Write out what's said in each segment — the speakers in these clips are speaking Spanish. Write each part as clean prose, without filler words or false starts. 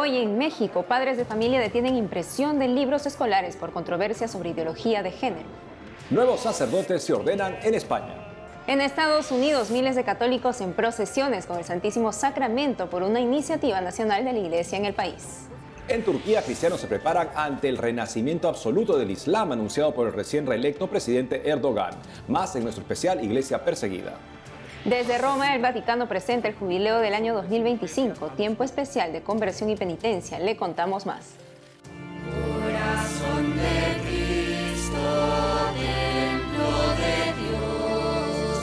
hoy en México, padres de familia detienen impresión de libros escolares por controversia sobre ideología de género. Nuevos sacerdotes se ordenan en España. En Estados Unidos, miles de católicos en procesiones con el Santísimo Sacramento por una iniciativa nacional de la Iglesia en el país. En Turquía, cristianos se preparan ante el renacimiento absoluto del Islam anunciado por el recién reelecto presidente Erdogan. Más en nuestro especial Iglesia Perseguida. Desde Roma, el Vaticano presenta el jubileo del año 2025, tiempo especial de conversión y penitencia. Le contamos más. Corazón de Cristo, templo de Dios,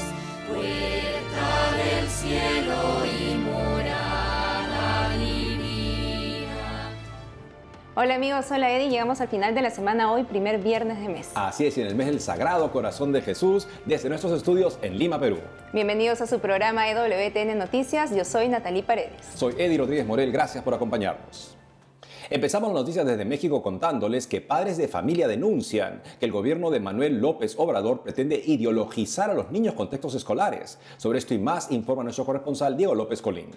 puerta del cielo y morada divina. Hola amigos, hola Eddie, llegamos al final de la semana hoy, primer viernes de mes. Así es, y en el mes del Sagrado Corazón de Jesús, desde nuestros estudios en Lima, Perú. Bienvenidos a su programa EWTN Noticias, yo soy Natalie Paredes. Soy Eddie Rodríguez Morel, gracias por acompañarnos. Empezamos las noticias desde México contándoles que padres de familia denuncian que el gobierno de Manuel López Obrador pretende ideologizar a los niños con textos escolares. Sobre esto y más informa nuestro corresponsal Diego López Colín.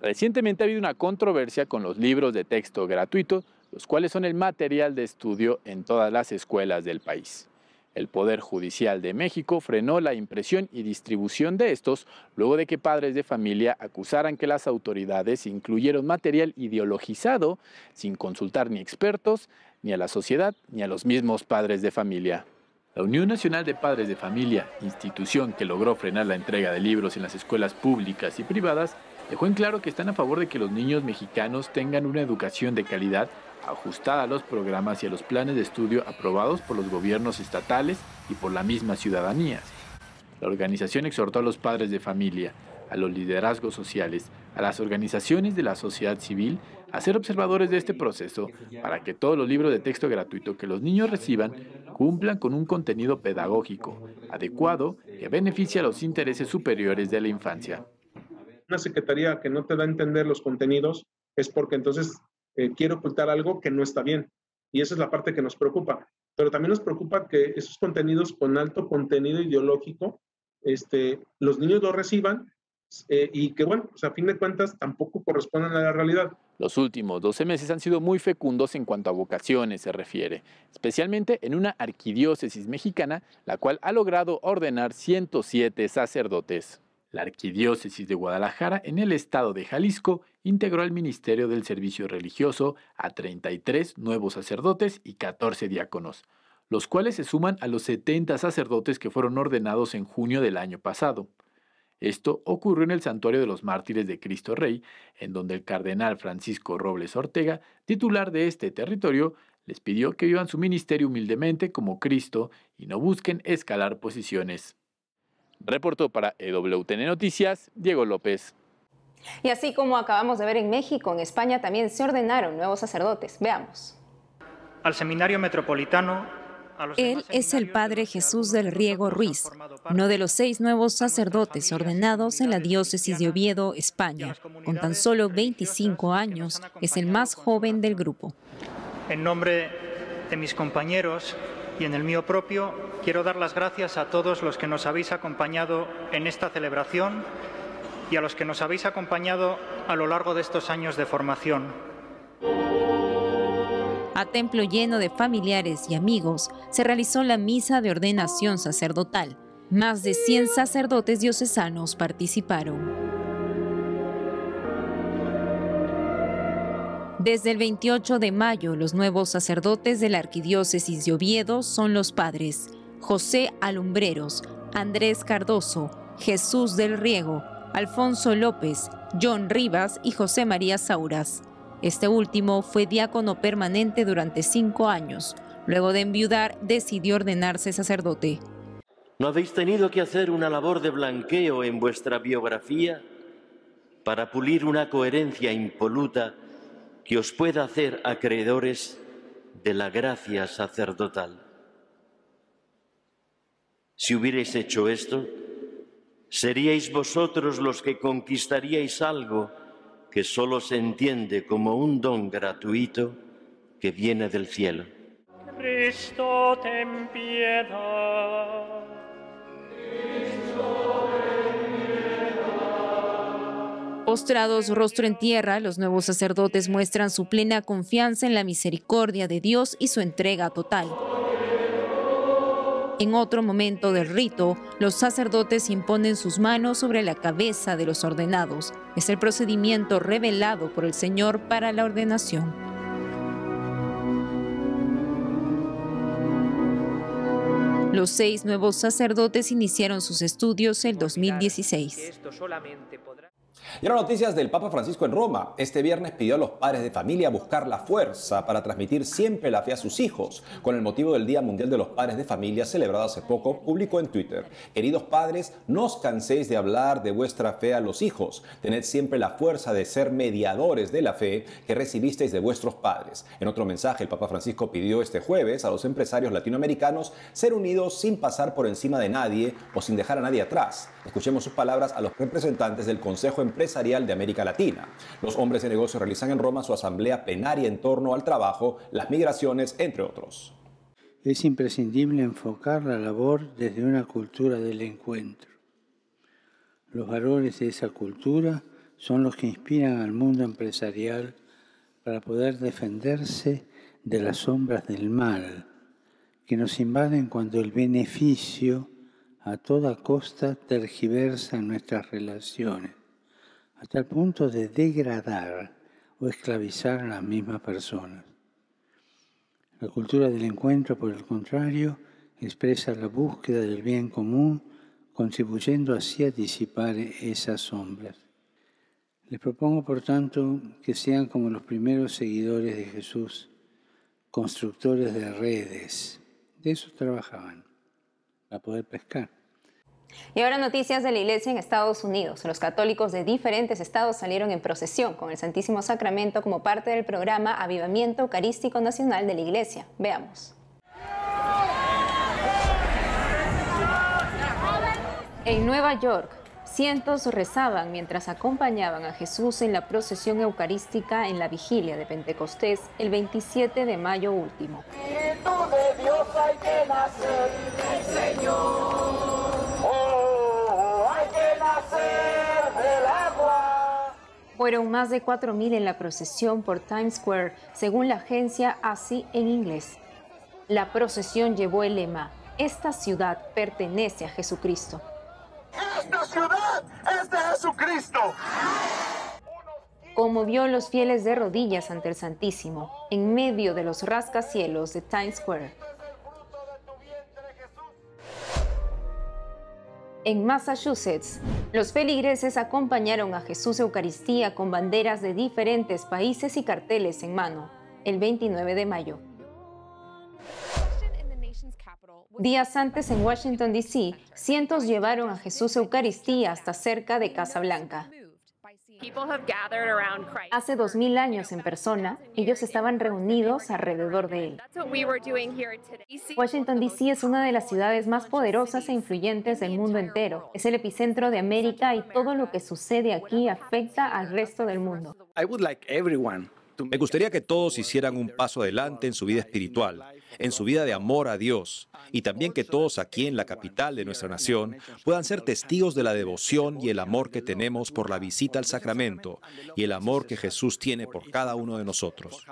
Recientemente ha habido una controversia con los libros de texto gratuito, los cuales son el material de estudio en todas las escuelas del país. El Poder Judicial de México frenó la impresión y distribución de estos luego de que padres de familia acusaran que las autoridades incluyeron material ideologizado sin consultar ni expertos, ni a la sociedad, ni a los mismos padres de familia. La Unión Nacional de Padres de Familia, institución que logró frenar la entrega de libros en las escuelas públicas y privadas, dejó en claro que están a favor de que los niños mexicanos tengan una educación de calidad ajustada a los programas y a los planes de estudio aprobados por los gobiernos estatales y por la misma ciudadanía. La organización exhortó a los padres de familia, a los liderazgos sociales, a las organizaciones de la sociedad civil a ser observadores de este proceso para que todos los libros de texto gratuito que los niños reciban cumplan con un contenido pedagógico adecuado que beneficie a los intereses superiores de la infancia. Una secretaría que no te da a entender los contenidos es porque entonces quiere ocultar algo que no está bien. Y esa es la parte que nos preocupa. Pero también nos preocupa que esos contenidos con alto contenido ideológico, los niños lo reciban y que, bueno, pues a fin de cuentas tampoco corresponden a la realidad. Los últimos 12 meses han sido muy fecundos en cuanto a vocaciones se refiere, especialmente en una arquidiócesis mexicana, la cual ha logrado ordenar 107 sacerdotes. La Arquidiócesis de Guadalajara, en el estado de Jalisco, integró al Ministerio del Servicio Religioso a 33 nuevos sacerdotes y 14 diáconos, los cuales se suman a los 70 sacerdotes que fueron ordenados en junio del año pasado. Esto ocurrió en el Santuario de los Mártires de Cristo Rey, en donde el cardenal Francisco Robles Ortega, titular de este territorio, les pidió que vivan su ministerio humildemente como Cristo y no busquen escalar posiciones. Reportó para EWTN Noticias, Diego López. Y así como acabamos de ver en México, en España también se ordenaron nuevos sacerdotes. Veamos. Al Seminario Metropolitano. Él es el padre Jesús del Riego Ruiz, uno de los 6 nuevos sacerdotes ordenados en la diócesis de Oviedo, España. Con tan solo 25 años, es el más joven del grupo. En nombre de mis compañeros y en el mío propio, quiero dar las gracias a todos los que nos habéis acompañado en esta celebración y a los que nos habéis acompañado a lo largo de estos años de formación. A templo lleno de familiares y amigos, se realizó la misa de ordenación sacerdotal. Más de 100 sacerdotes diocesanos participaron. Desde el 28 de mayo, los nuevos sacerdotes de la Arquidiócesis de Oviedo son los padres José Alumbreros, Andrés Cardoso, Jesús del Riego, Alfonso López, John Rivas y José María Sauras. Este último fue diácono permanente durante 5 años. Luego de enviudar, decidió ordenarse sacerdote. ¿No habéis tenido que hacer una labor de blanqueo en vuestra biografía para pulir una coherencia impoluta que os pueda hacer acreedores de la gracia sacerdotal? Si hubierais hecho esto, seríais vosotros los que conquistaríais algo que solo se entiende como un don gratuito que viene del cielo. Cristo, ten piedad. Cristo, ten piedad. Postrados rostro en tierra, los nuevos sacerdotes muestran su plena confianza en la misericordia de Dios y su entrega total. En otro momento del rito, los sacerdotes imponen sus manos sobre la cabeza de los ordenados. Es el procedimiento revelado por el Señor para la ordenación. Los 6 nuevos sacerdotes iniciaron sus estudios en 2016. Y ahora noticias del Papa Francisco en Roma. Este viernes pidió a los padres de familia buscar la fuerza para transmitir siempre la fe a sus hijos. Con el motivo del Día Mundial de los Padres de Familia, celebrado hace poco, publicó en Twitter: queridos padres, no os canséis de hablar de vuestra fe a los hijos. Tened siempre la fuerza de ser mediadores de la fe que recibisteis de vuestros padres. En otro mensaje, el Papa Francisco pidió este jueves a los empresarios latinoamericanos ser unidos sin pasar por encima de nadie o sin dejar a nadie atrás. Escuchemos sus palabras a los representantes del Consejo Empresarial de América Latina. Los hombres de negocios realizan en Roma su asamblea plenaria en torno al trabajo, las migraciones, entre otros. Es imprescindible enfocar la labor desde una cultura del encuentro. Los valores de esa cultura son los que inspiran al mundo empresarial para poder defenderse de las sombras del mal que nos invaden cuando el beneficio a toda costa tergiversa nuestras relaciones, hasta el punto de degradar o esclavizar a las mismas personas. La cultura del encuentro, por el contrario, expresa la búsqueda del bien común, contribuyendo así a disipar esas sombras. Les propongo, por tanto, que sean como los primeros seguidores de Jesús, constructores de redes. De eso trabajaban, para poder pescar. Y ahora noticias de la Iglesia en Estados Unidos. Los católicos de diferentes estados salieron en procesión con el Santísimo Sacramento como parte del programa Avivamiento Eucarístico Nacional de la Iglesia. Veamos. En Nueva York, cientos rezaban mientras acompañaban a Jesús en la procesión eucarística en la vigilia de Pentecostés el 27 de mayo último. Espíritu de Dios hay que nacer, el Señor. Fueron más de 4.000 en la procesión por Times Square, según la agencia ASI en inglés. La procesión llevó el lema: esta ciudad pertenece a Jesucristo. ¡Esta ciudad es de Jesucristo! Conmovió a los fieles de rodillas ante el Santísimo, en medio de los rascacielos de Times Square. En Massachusetts, los feligreses acompañaron a Jesús Eucaristía con banderas de diferentes países y carteles en mano, el 29 de mayo. Días antes, en Washington, D.C., cientos llevaron a Jesús Eucaristía hasta cerca de Casa Blanca. Hace 2000 años en persona, ellos estaban reunidos alrededor de él. Washington, D.C. es una de las ciudades más poderosas e influyentes del mundo entero. Es el epicentro de América y todo lo que sucede aquí afecta al resto del mundo. Me gustaría que todos hicieran un paso adelante en su vida espiritual, en su vida de amor a Dios, y también que todos aquí en la capital de nuestra nación puedan ser testigos de la devoción y el amor que tenemos por la visita al sacramento y el amor que Jesús tiene por cada uno de nosotros.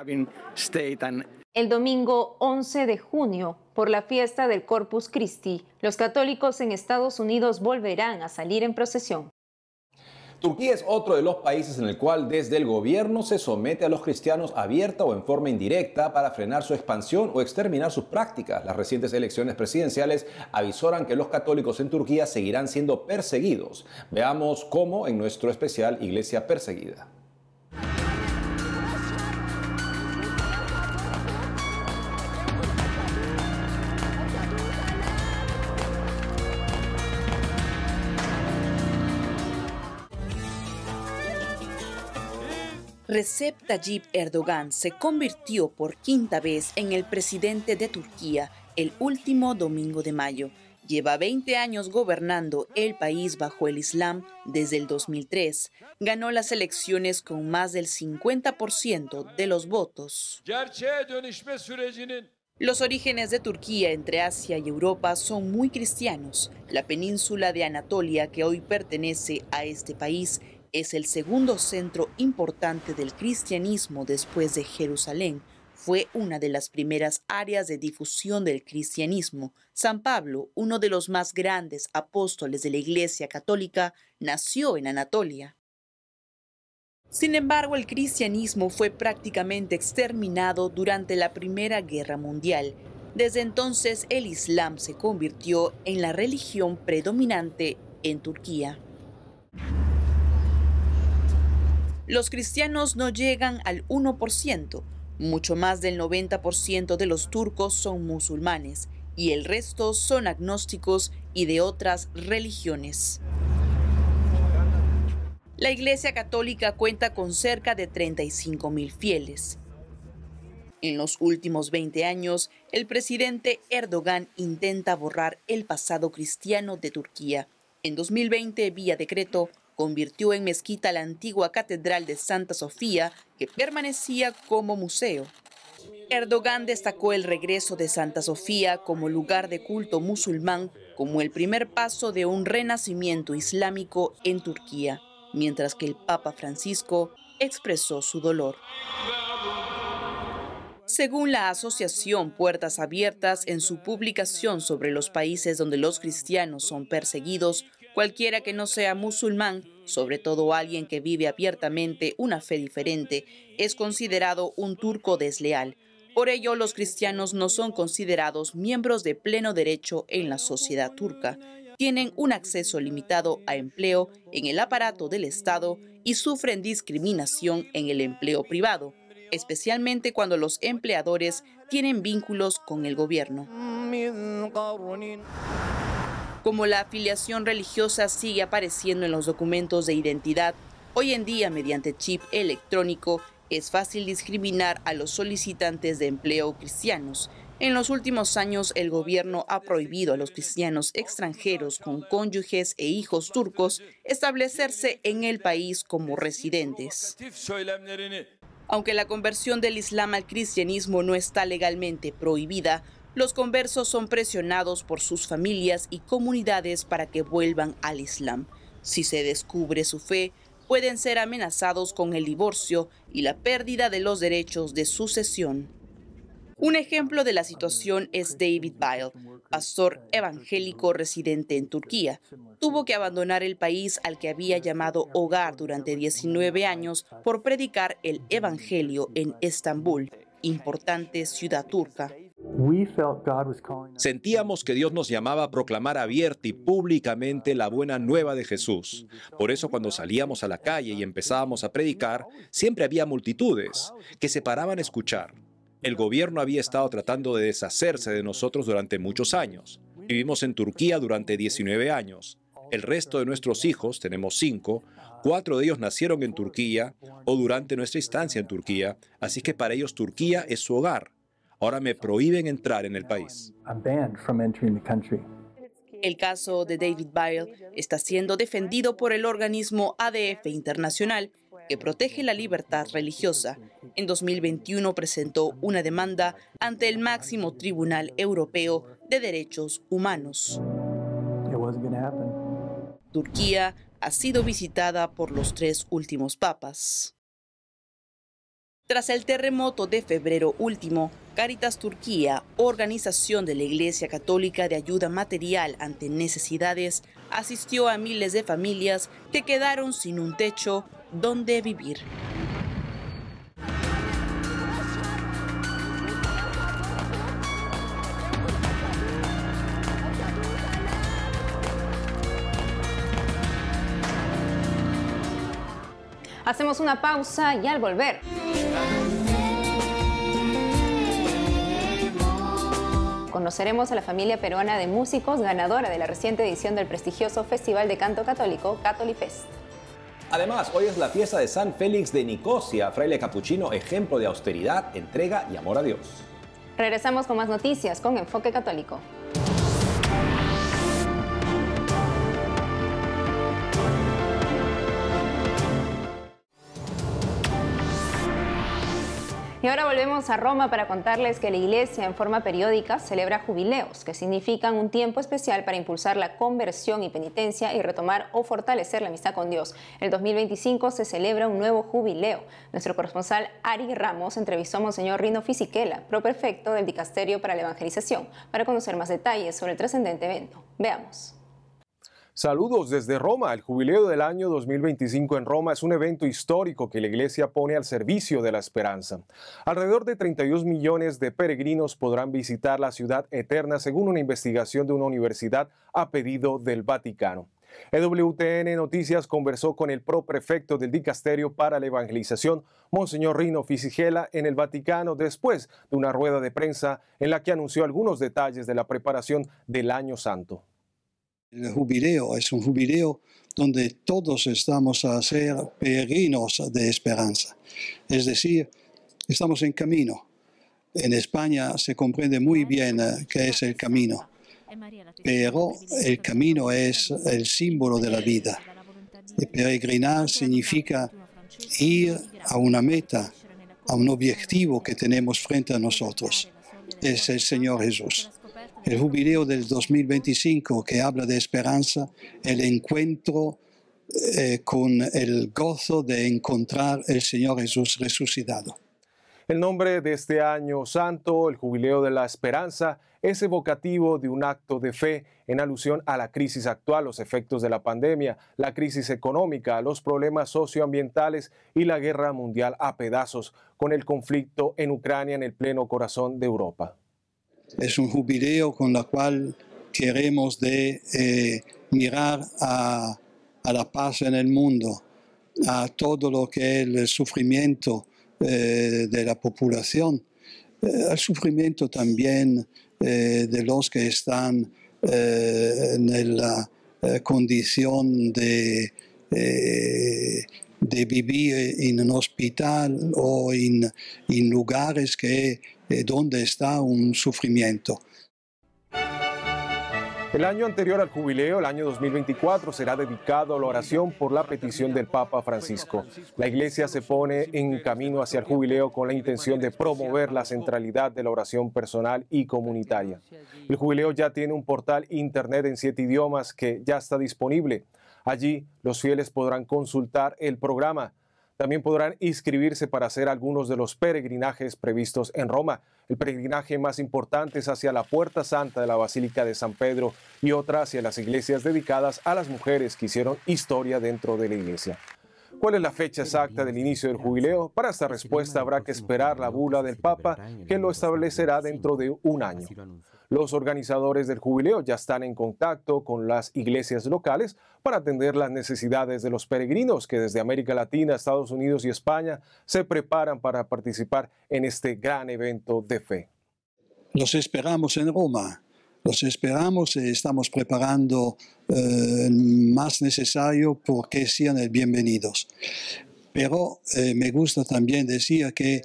El domingo 11 de junio, por la fiesta del Corpus Christi, los católicos en Estados Unidos volverán a salir en procesión. Turquía es otro de los países en el cual desde el gobierno se somete a los cristianos abierta o en forma indirecta para frenar su expansión o exterminar sus prácticas. Las recientes elecciones presidenciales avisoran que los católicos en Turquía seguirán siendo perseguidos. Veamos cómo en nuestro especial Iglesia Perseguida. Recep Tayyip Erdogan se convirtió por quinta vez en el presidente de Turquía el último domingo de mayo. Lleva 20 años gobernando el país bajo el Islam desde el 2003. Ganó las elecciones con más del 50% de los votos. Los orígenes de Turquía entre Asia y Europa son muy cristianos. La península de Anatolia, que hoy pertenece a este país, es el segundo centro importante del cristianismo después de Jerusalén. Fue una de las primeras áreas de difusión del cristianismo. San Pablo, uno de los más grandes apóstoles de la Iglesia Católica, nació en Anatolia. Sin embargo, el cristianismo fue prácticamente exterminado durante la Primera Guerra Mundial. Desde entonces, el Islam se convirtió en la religión predominante en Turquía. Los cristianos no llegan al 1%. Mucho más del 90% de los turcos son musulmanes y el resto son agnósticos y de otras religiones. La Iglesia Católica cuenta con cerca de 35.000 fieles. En los últimos 20 años, el presidente Erdogan intenta borrar el pasado cristiano de Turquía. En 2020, vía decreto, convirtió en mezquita la antigua catedral de Santa Sofía, que permanecía como museo. Erdogan destacó el regreso de Santa Sofía como lugar de culto musulmán como el primer paso de un renacimiento islámico en Turquía, mientras que el Papa Francisco expresó su dolor. Según la asociación Puertas Abiertas, en su publicación sobre los países donde los cristianos son perseguidos, cualquiera que no sea musulmán, sobre todo alguien que vive abiertamente una fe diferente, es considerado un turco desleal. Por ello, los cristianos no son considerados miembros de pleno derecho en la sociedad turca. Tienen un acceso limitado a empleo en el aparato del Estado y sufren discriminación en el empleo privado, especialmente cuando los empleadores tienen vínculos con el gobierno. Como la afiliación religiosa sigue apareciendo en los documentos de identidad, hoy en día mediante chip electrónico es fácil discriminar a los solicitantes de empleo cristianos. En los últimos años, el gobierno ha prohibido a los cristianos extranjeros con cónyuges e hijos turcos establecerse en el país como residentes. Aunque la conversión del Islam al cristianismo no está legalmente prohibida, los conversos son presionados por sus familias y comunidades para que vuelvan al Islam. Si se descubre su fe, pueden ser amenazados con el divorcio y la pérdida de los derechos de sucesión. Un ejemplo de la situación es David Bile, pastor evangélico residente en Turquía. Tuvo que abandonar el país al que había llamado hogar durante 19 años por predicar el evangelio en Estambul, importante ciudad turca. Sentíamos que Dios nos llamaba a proclamar abierta y públicamente la buena nueva de Jesús. Por eso cuando salíamos a la calle y empezábamos a predicar, siempre había multitudes que se paraban a escuchar. El gobierno había estado tratando de deshacerse de nosotros durante muchos años. Vivimos en Turquía durante 19 años. El resto de nuestros hijos, tenemos 5, 4 de ellos nacieron en Turquía o durante nuestra estancia en Turquía, así que para ellos Turquía es su hogar. Ahora me prohíben entrar en el país. El caso de David Bile está siendo defendido por el organismo ADF Internacional, que protege la libertad religiosa. En 2021 presentó una demanda ante el máximo Tribunal Europeo de Derechos Humanos. Turquía ha sido visitada por los 3 últimos papas. Tras el terremoto de febrero último, Cáritas Turquía, organización de la Iglesia Católica de ayuda material ante necesidades, asistió a miles de familias que quedaron sin un techo donde vivir. Hacemos una pausa y al volver. Conoceremos a la familia peruana de músicos ganadora de la reciente edición del prestigioso Festival de Canto Católico, Catolifest. Además, hoy es la fiesta de San Félix de Nicosia, fraile capuchino, ejemplo de austeridad, entrega y amor a Dios. Regresamos con más noticias con Enfoque Católico. Y ahora volvemos a Roma para contarles que la Iglesia en forma periódica celebra jubileos, que significan un tiempo especial para impulsar la conversión y penitencia y retomar o fortalecer la amistad con Dios. En el 2025 se celebra un nuevo jubileo. Nuestro corresponsal Ari Ramos entrevistó a Monseñor Rino Fisichella, proprefecto del Dicasterio para la Evangelización, para conocer más detalles sobre el trascendente evento. Veamos. Saludos desde Roma. El jubileo del año 2025 en Roma es un evento histórico que la Iglesia pone al servicio de la esperanza. Alrededor de 32 millones de peregrinos podrán visitar la ciudad eterna, según una investigación de una universidad a pedido del Vaticano. EWTN Noticias conversó con el proprefecto del Dicasterio para la Evangelización, Monseñor Rino Fisichella, en el Vaticano, después de una rueda de prensa en la que anunció algunos detalles de la preparación del Año Santo. El jubileo es un jubileo donde todos estamos a ser peregrinos de esperanza. Es decir, estamos en camino. En España se comprende muy bien qué es el camino, pero el camino es el símbolo de la vida. Y peregrinar significa ir a una meta, a un objetivo que tenemos frente a nosotros. Es el Señor Jesús. El jubileo del 2025 que habla de esperanza, el encuentro con el gozo de encontrar el Señor Jesús resucitado. El nombre de este año santo, el Jubileo de la Esperanza, es evocativo de un acto de fe en alusión a la crisis actual, los efectos de la pandemia, la crisis económica, los problemas socioambientales y la guerra mundial a pedazos, con el conflicto en Ucrania en el pleno corazón de Europa. Es un jubileo con el cual queremos mirar a la paz en el mundo, a todo lo que es el sufrimiento de la población, al sufrimiento también de los que están en la condición de vivir en un hospital o en lugares donde está un sufrimiento. El año anterior al jubileo, el año 2024, será dedicado a la oración por la petición del Papa Francisco. La Iglesia se pone en camino hacia el jubileo con la intención de promover la centralidad de la oración personal y comunitaria. El jubileo ya tiene un portal internet en 7 idiomas que ya está disponible. Allí los fieles podrán consultar el programa. También podrán inscribirse para hacer algunos de los peregrinajes previstos en Roma. El peregrinaje más importante es hacia la Puerta Santa de la Basílica de San Pedro y otra hacia las iglesias dedicadas a las mujeres que hicieron historia dentro de la iglesia. ¿Cuál es la fecha exacta del inicio del jubileo? Para esta respuesta habrá que esperar la bula del Papa, que lo establecerá dentro de un año. Los organizadores del jubileo ya están en contacto con las iglesias locales para atender las necesidades de los peregrinos que desde América Latina, Estados Unidos y España se preparan para participar en este gran evento de fe. Los esperamos en Roma. Los esperamos y estamos preparando más necesario porque sean bienvenidos. Pero me gusta también decir que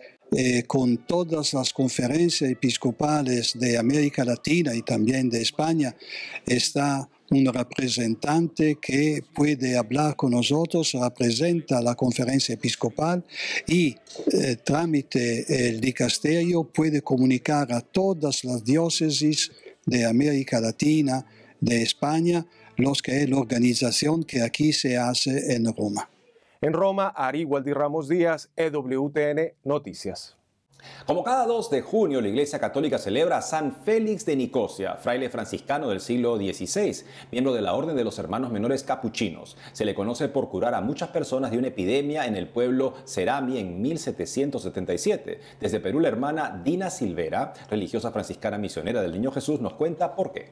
con todas las conferencias episcopales de América Latina y también de España está un representante que puede hablar con nosotros, representa la conferencia episcopal y trámite el dicasterio puede comunicar a todas las diócesis de América Latina, de España, los que es la organización que aquí se hace en Roma. En Roma, Ari Waldi Ramos Díaz, EWTN Noticias. Como cada 2 de junio, la Iglesia Católica celebra a San Félix de Nicosia, fraile franciscano del siglo XVI, miembro de la Orden de los Hermanos Menores Capuchinos. Se le conoce por curar a muchas personas de una epidemia en el pueblo Cerami en 1777. Desde Perú, la hermana Dina Silvera, religiosa franciscana misionera del Niño Jesús, nos cuenta por qué.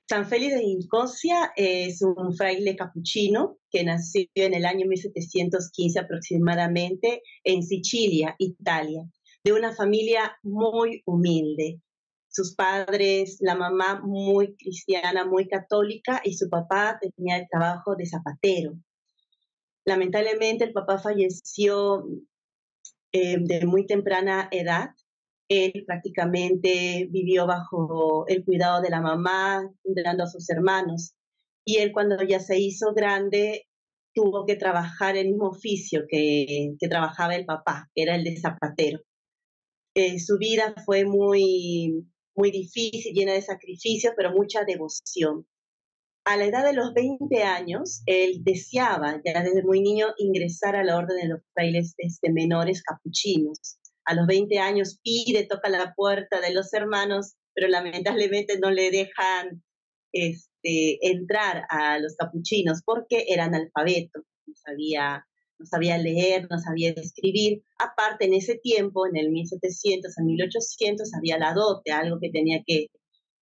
San Félix de Nicosia es un fraile capuchino que nació en el año 1715 aproximadamente en Sicilia, Italia, de una familia muy humilde. Sus padres, la mamá muy cristiana, muy católica, y su papá tenía el trabajo de zapatero. Lamentablemente el papá falleció de muy temprana edad. Él prácticamente vivió bajo el cuidado de la mamá, cuidando a sus hermanos. Y él, cuando ya se hizo grande, tuvo que trabajar el mismo oficio que trabajaba el papá, que era el de zapatero. Su vida fue muy difícil, llena de sacrificios, pero mucha devoción. A la edad de los 20 años, él deseaba, ya desde muy niño, ingresar a la orden de los frailes menores capuchinos. A los 20 años pide, toca la puerta de los hermanos, pero lamentablemente no le dejan entrar a los capuchinos porque era analfabeto, no sabía leer, no sabía escribir. Aparte, en ese tiempo, en el 1700 a 1800, había la dote, algo que tenía que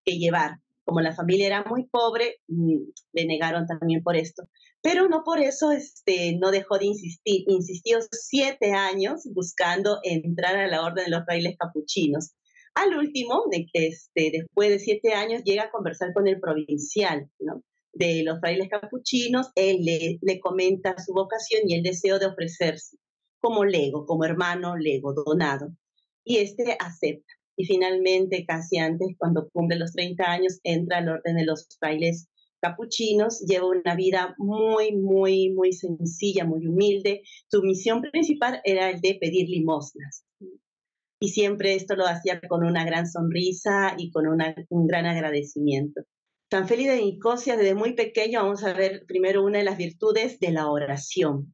llevar. Como la familia era muy pobre, le negaron también por esto. Pero no por eso no dejó de insistir. Insistió 7 años buscando entrar a la orden de los frailes capuchinos. Al último, después de 7 años, llega a conversar con el provincial, ¿no?, de los frailes capuchinos. Él le comenta su vocación y el deseo de ofrecerse como lego, como hermano lego, donado. Y acepta. Y finalmente, casi antes, cuando cumple los 30 años, entra al orden de los frailes capuchinos. Lleva una vida muy sencilla, muy humilde. Su misión principal era el de pedir limosnas. Y siempre esto lo hacía con una gran sonrisa y con un gran agradecimiento. San Félix de Nicosia, desde muy pequeño, vamos a ver primero una de las virtudes de la oración.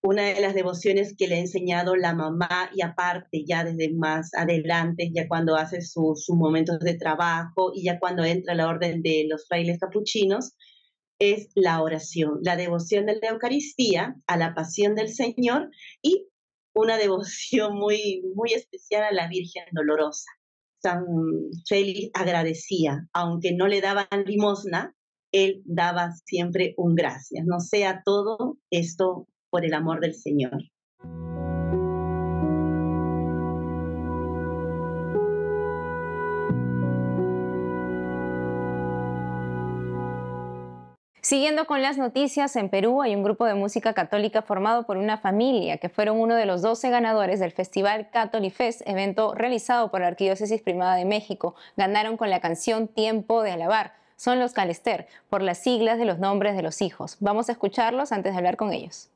Una de las devociones que le ha enseñado la mamá, y aparte ya desde más adelante, ya cuando hace sus momentos de trabajo y ya cuando entra a la orden de los frailes capuchinos, es la oración, la devoción de la Eucaristía, a la pasión del Señor, y una devoción muy especial a la Virgen Dolorosa. San Félix agradecía, aunque no le daban limosna, él daba siempre un gracias. No sea todo esto por el amor del Señor. Siguiendo con las noticias, en Perú hay un grupo de música católica formado por una familia que fueron uno de los 12 ganadores del Festival Catolifest, evento realizado por la Arquidiócesis Primada de México. Ganaron con la canción Tiempo de Alabar. Son los Calester, por las siglas de los nombres de los hijos. Vamos a escucharlos antes de hablar con ellos.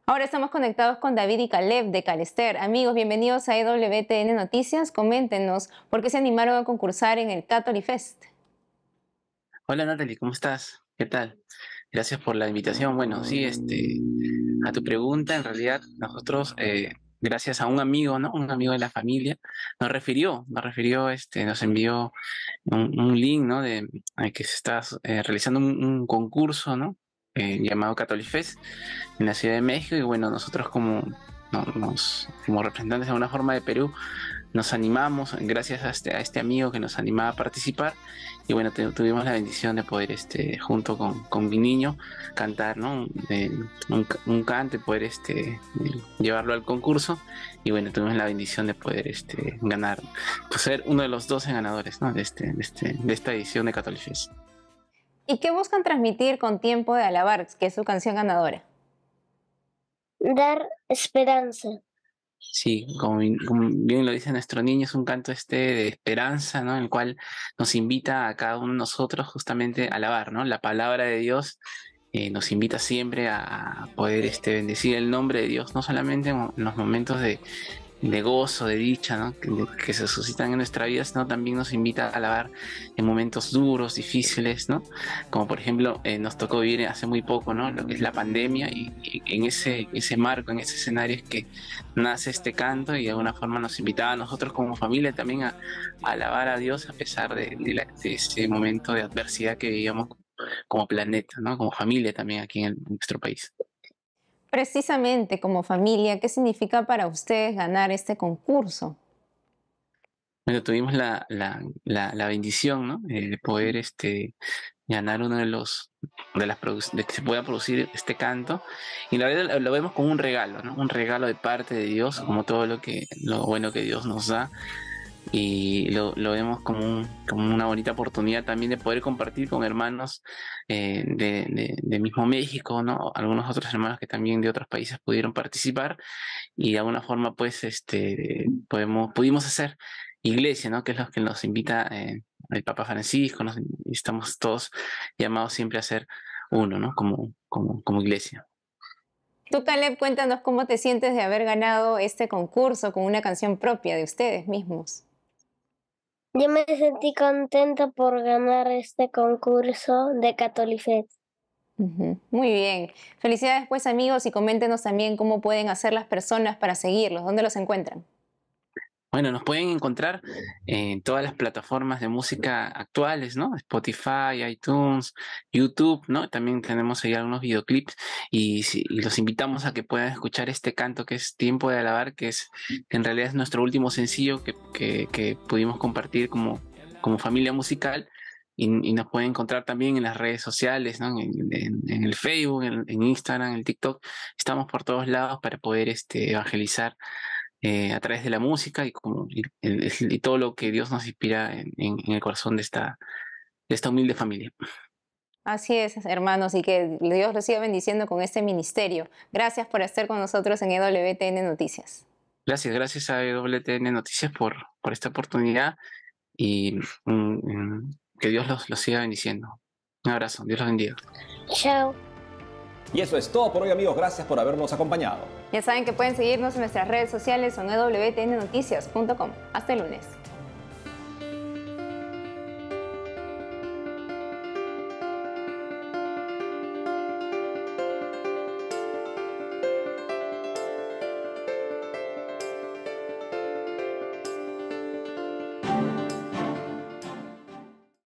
Ahora estamos conectados con David y Caleb de Calester. Amigos, bienvenidos a EWTN Noticias. Coméntenos por qué se animaron a concursar en el Catolifest. Hola Natalie, ¿cómo estás? ¿Qué tal? Gracias por la invitación. Bueno, sí, a tu pregunta, en realidad nosotros, gracias a un amigo, ¿no? Un amigo de la familia, nos envió un link, ¿no? De que se está realizando un concurso, ¿no? Llamado Catolifest en la Ciudad de México, y bueno, nosotros como representantes de alguna forma de Perú nos animamos, gracias a este amigo que nos animaba a participar, y bueno, tuvimos la bendición de poder junto con mi niño cantar, ¿no? Un canto y poder llevarlo al concurso, y bueno, tuvimos la bendición de poder ganar, pues ser uno de los 12 ganadores, ¿no? de esta edición de Catolifest. ¿Y qué buscan transmitir con Tiempo de Alabar, que es su canción ganadora? Dar esperanza. Sí, como bien lo dice nuestro niño, es un canto de esperanza, ¿no? En el cual nos invita a cada uno de nosotros justamente a alabar, ¿no? La palabra de Dios nos invita siempre a poder bendecir el nombre de Dios, no solamente en los momentos de gozo, de dicha, ¿no? que se suscitan en nuestra vida, sino también nos invita a alabar en momentos duros, difíciles, ¿no? Como por ejemplo nos tocó vivir hace muy poco, ¿no? Lo que es la pandemia, y en ese marco, en ese escenario es que nace este canto, y de alguna forma nos invitaba a nosotros como familia también a alabar a Dios a pesar de ese momento de adversidad que vivíamos como planeta, ¿no? Como familia también aquí en nuestro país. Precisamente como familia, ¿qué significa para ustedes ganar este concurso? Bueno, tuvimos la bendición, ¿no? De poder ganar uno de que se pueda producir este canto, y la verdad lo vemos como un regalo, ¿no? Un regalo de parte de Dios, como todo lo bueno que Dios nos da, y lo vemos como una bonita oportunidad también de poder compartir con hermanos de mismo México, ¿no? Algunos otros hermanos que también de otros países pudieron participar, y de alguna forma pues pudimos hacer iglesia, ¿no? Que es lo que nos invita el Papa Francisco, estamos todos llamados siempre a ser uno, ¿no? Como iglesia. Tú, Caleb, cuéntanos cómo te sientes de haber ganado este concurso con una canción propia de ustedes mismos. Yo me sentí contenta por ganar este concurso de Catolifet. Muy bien. Felicidades pues, amigos, y coméntenos también cómo pueden hacer las personas para seguirlos. ¿Dónde los encuentran? Bueno, nos pueden encontrar en todas las plataformas de música actuales, ¿no? Spotify, iTunes, YouTube, ¿no? También tenemos ahí algunos videoclips, y los invitamos a que puedan escuchar este canto que es Tiempo de Alabar, que en realidad es nuestro último sencillo que pudimos compartir como familia musical, y nos pueden encontrar también en las redes sociales, ¿no? En el Facebook, en Instagram, en el TikTok. Estamos por todos lados para poder evangelizar a través de la música y todo lo que Dios nos inspira en el corazón de esta humilde familia. Así es, hermanos, y que Dios los siga bendiciendo con este ministerio. Gracias por estar con nosotros en EWTN Noticias. Gracias a EWTN Noticias por esta oportunidad, y que Dios los siga bendiciendo. Un abrazo, Dios los bendiga. Chao. Y eso es todo por hoy, amigos. Gracias por habernos acompañado. Ya saben que pueden seguirnos en nuestras redes sociales o en EWTNnoticias.com. Hasta el lunes.